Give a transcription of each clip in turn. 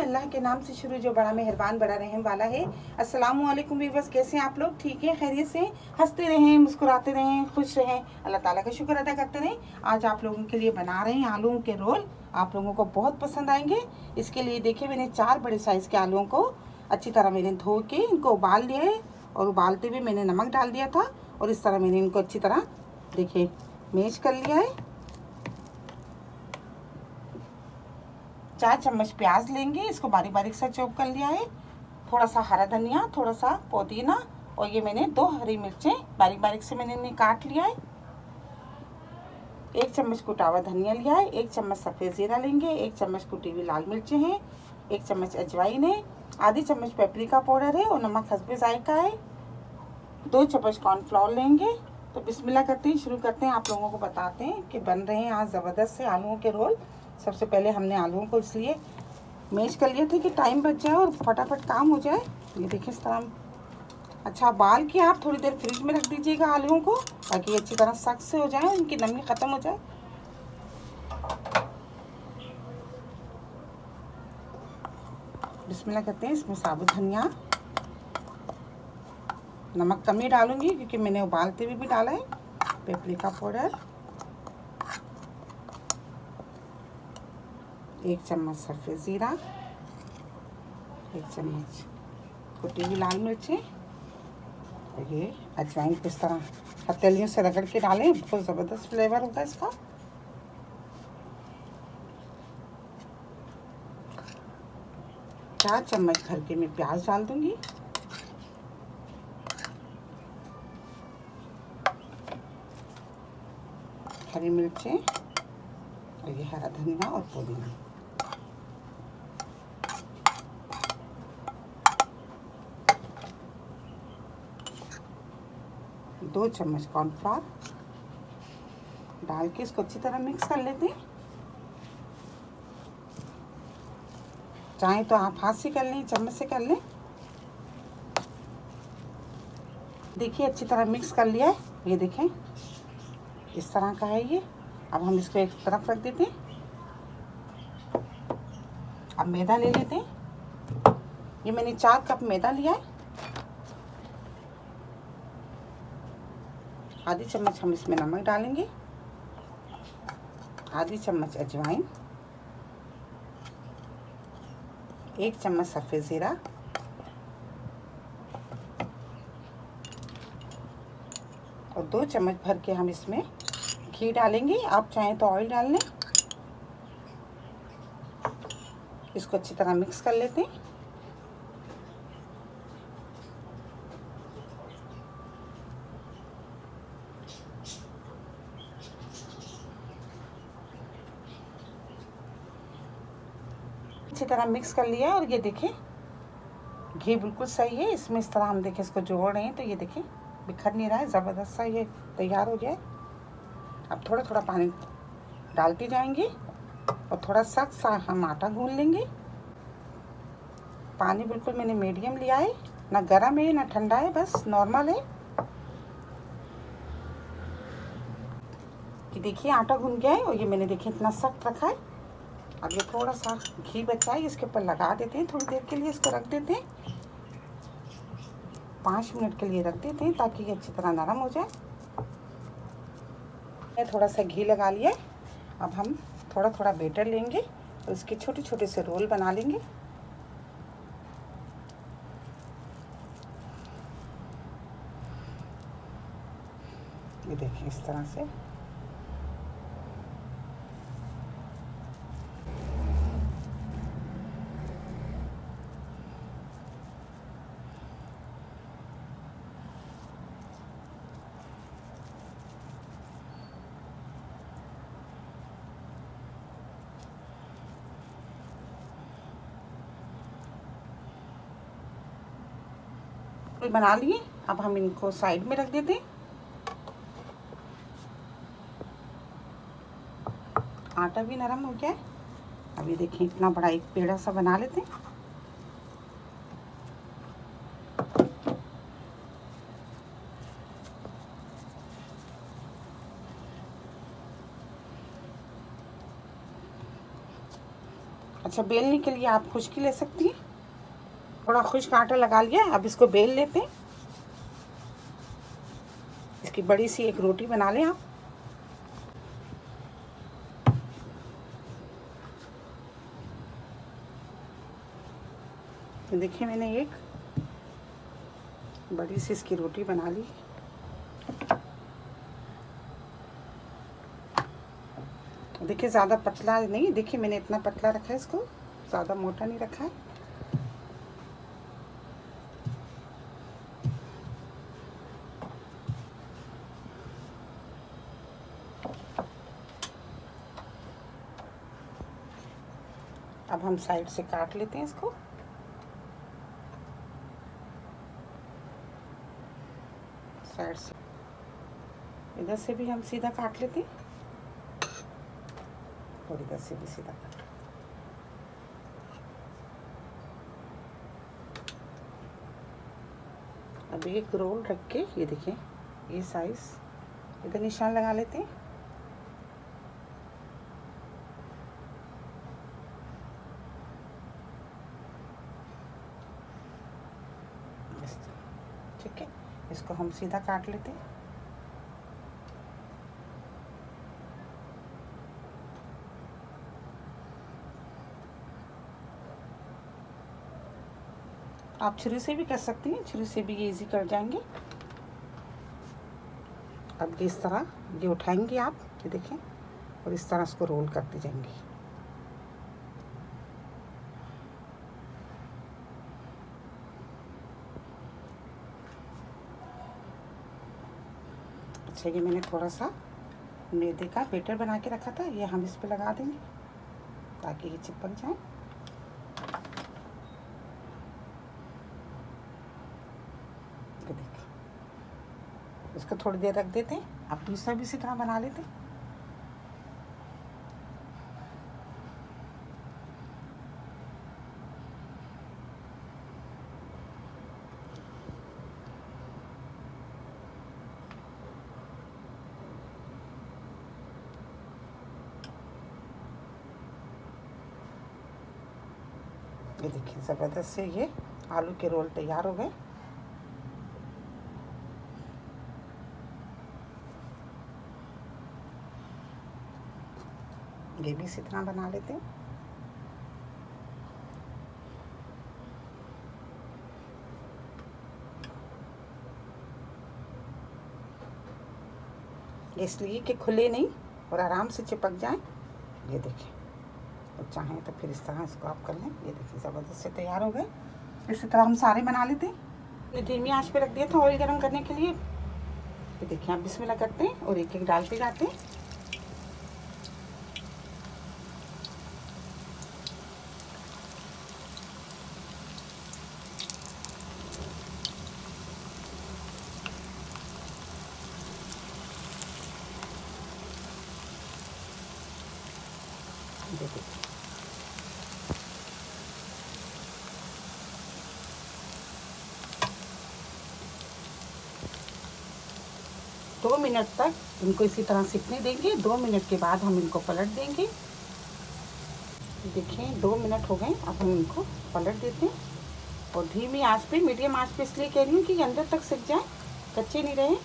अल्लाह के नाम से शुरू जो बड़ा मेहरबान बड़ा रहम वाला है। अस्सलामु अलैकुम वीवर्स, कैसे हैं आप लोग? ठीक है, खैरियत से? हंसते रहें, मुस्कुराते रहें, खुश रहें, अल्लाह ताला का शुक्र अदा करते रहें। आज आप लोगों के लिए बना रहे हैं आलूओं के रोल। आप लोगों को बहुत पसंद आएंगे। इसके लिए देखिए, मैंने 4 बड़े साइज़ के आलूओं को अच्छी तरह मैंने धो के इनको उबाल लिया है, और उबालते हुए मैंने नमक डाल दिया था, और इस तरह मैंने इनको अच्छी तरह देखिए मैश कर लिया है। 4 चम्मच प्याज लेंगे, इसको बारीक बारीक सा चॉप कर लिया है। थोड़ा सा हरा धनिया, थोड़ा सा पुदीना, और ये मैंने 2 हरी मिर्चें बारीक बारीक से मैंने इन्हें काट लिया है। 1 चम्मच कुटा हुआ धनिया लिया है। 1 चम्मच सफ़ेद ज़ीरा लेंगे। 1 चम्मच कुटी हुई लाल मिर्चें हैं। 1 चम्मच अजवाइन है। आधी चम्मच पेपरिका पाउडर है, और नमक हस्बे जायका है। 2 चम्मच कॉर्नफ्लोर लेंगे। तो बिस्मिल्लाह करते हैं, शुरू करते हैं। आप लोगों को बताते हैं कि बन रहे हैं आज ज़बरदस्त से आलूओं के रोल। सबसे पहले हमने आलूओं को इसलिए मैश कर लिए थे कि टाइम बच जाए और फटाफट काम हो जाए। ये देखिए इस तरह अच्छा उबाल के आप थोड़ी देर फ्रिज में रख दीजिएगा आलूओं को, ताकि अच्छी तरह सख्त से हो जाए, उनकी नमी ख़त्म हो जाए। बिस्मिल्लाह करते हैं। इसमें साबुत धनिया, नमक कम ही डालूंगी क्योंकि मैंने उबालते हुए भी डाला है। पेपरिका पाउडर, 1 चम्मच सफ़ेद ज़ीरा, 1 चम्मच कुटी हुई लाल मिर्चें, और ये अजवाइन किस तरह हथेलियों से रगड़ के डालें, बहुत ज़बरदस्त फ्लेवर होगा इसका। चार चम्मच भर के मैं प्याज डाल दूंगी। हरी मिर्चें, और ये हरा धनिया और पुदीना। दो चम्मच कॉर्नफ्लोर डाल के इसको अच्छी तरह मिक्स कर लेते हैं। चाहे तो आप हाथ से कर लें, चम्मच से कर लें। देखिए अच्छी तरह मिक्स कर लिया है। ये देखें इस तरह का है ये। अब हम इसको एक तरफ रख देते हैं। अब मैदा ले लेते हैं। ये मैंने 4 कप मैदा लिया है। आधी चम्मच हम इसमें नमक डालेंगे, आधी चम्मच अजवाइन, 1 चम्मच सफ़ेद ज़ीरा, और 2 चम्मच भर के हम इसमें घी डालेंगे। आप चाहें तो ऑयल डाल लें। इसको अच्छी तरह मिक्स कर लेते हैं। अच्छी तरह मिक्स कर लिया है, और ये देखें घी बिल्कुल सही है इसमें। इस तरह हम देखें इसको जोड़ रहे हैं तो ये देखें बिखर नहीं रहा है, ज़बरदस्त सा ये तैयार हो गया है। अब थोड़ा थोड़ा पानी डालते जाएंगे, और थोड़ा सख्त सा हम आटा गूंद लेंगे। पानी बिल्कुल मैंने मीडियम लिया है, ना गर्म है ना ठंडा है, बस नॉर्मल है। कि देखिए आटा गूंद गया है, और ये मैंने देखिए इतना सख्त रखा है। अब ये थोड़ा सा घी बचा है, इसके ऊपर लगा देते हैं। थोड़ी देर के लिए इसको रख देते हैं, 5 मिनट के लिए रख देते हैं, ताकि ये अच्छी तरह नरम हो जाए। मैं थोड़ा सा घी लगा लिया है। अब हम थोड़ा थोड़ा बेटर लेंगे और इसके छोटे छोटे से रोल बना लेंगे। ये देखिए इस तरह से। बना लिए। अब हम इनको साइड में रख देते हैं। आटा भी नरम हो गया है। अब ये देखिए इतना बड़ा एक पेड़ा सा बना लेते हैं। अच्छा, बेलने के लिए आप खुश्की ले सकती हैं। थोड़ा खुश्क आटा लगा लिया, अब इसको बेल लेते हैं। इसकी बड़ी सी एक रोटी बना लें आप। तो देखिए मैंने एक बड़ी सी इसकी रोटी बना ली। देखिए ज़्यादा पतला नहीं, देखिए मैंने इतना पतला रखा है इसको, ज़्यादा मोटा नहीं रखा है। अब हम साइड से काट लेते हैं इसको। साइड से इधर से भी हम सीधा काट लेते हैं और इधर से भी सीधा काट। अब एक रोल रख के ये देखिए, ये साइज इधर निशान लगा लेते हैं। ठीक है, इसको हम सीधा काट लेते हैं। आप छुरी से भी कर सकती हैं, छुरी से भी ये इजी कर जाएंगे। अब इस तरह ये उठाएंगे आप, ये देखें, और इस तरह इसको रोल करते जाएंगे। अच्छा, ये मैंने थोड़ा सा मैदे का बैटर बना के रखा था, ये हम इस पे लगा देंगे ताकि ये चिपक जाए। इसको थोड़ी देर रख देते हैं। आप दूसरा भी इसी तरह बना लेते हैं। ये देखिए ज़बरदस्त से ये आलू के रोल तैयार हो गए। ये भी इसी तरह बना लेते हैं। इसलिए कि खुले नहीं और आराम से चिपक जाए। ये देखिए, और चाहें तो फिर इस तरह इसको आप कर लें। ये देखिए ज़बरदस्त से तैयार हो गए। इसी तरह हम सारे बना लेते हैं। धीमी आंच पे रख दिया था ऑयल गरम करने के लिए। ये देखिए, आप बिस्मिल्लाह करते हैं और एक एक डालते जाते हैं। देखिए, दो मिनट तक इनको इसी तरह सिकने देंगे। 2 मिनट के बाद हम इनको पलट देंगे। देखिए 2 मिनट हो गए, अब हम इनको पलट देते हैं और धीमी आंच पे, मीडियम आंच पे इसलिए कह रही हूँ कि अंदर तक सिक जाए, कच्चे नहीं रहे।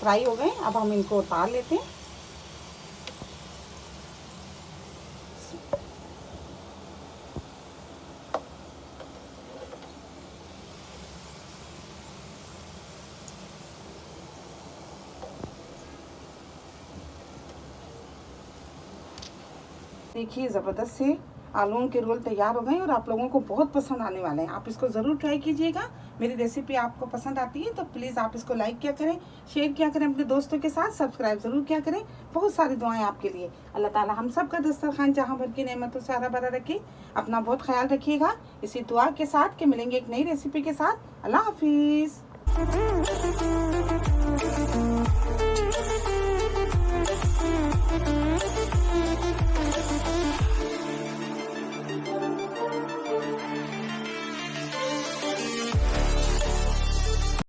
फ्राई हो गए, अब हम इनको उतार लेते हैं। देखिए ज़बरदस्त से आलूओं के रोल तैयार हो गए और आप लोगों को बहुत पसंद आने वाले हैं। आप इसको ज़रूर ट्राई कीजिएगा। मेरी रेसिपी आपको पसंद आती है तो प्लीज़ आप इसको लाइक किया करें, शेयर किया करें अपने दोस्तों के साथ, सब्सक्राइब ज़रूर किया करें। बहुत सारी दुआएं आपके लिए। अल्लाह ताला हम सब का दस्तरखान जहाँ भर की नेमतों से हरा भरा रखे। अपना बहुत ख्याल रखिएगा। इसी दुआ के साथ कि मिलेंगे एक नई रेसिपी के साथ। अल्लाह हाफिज़।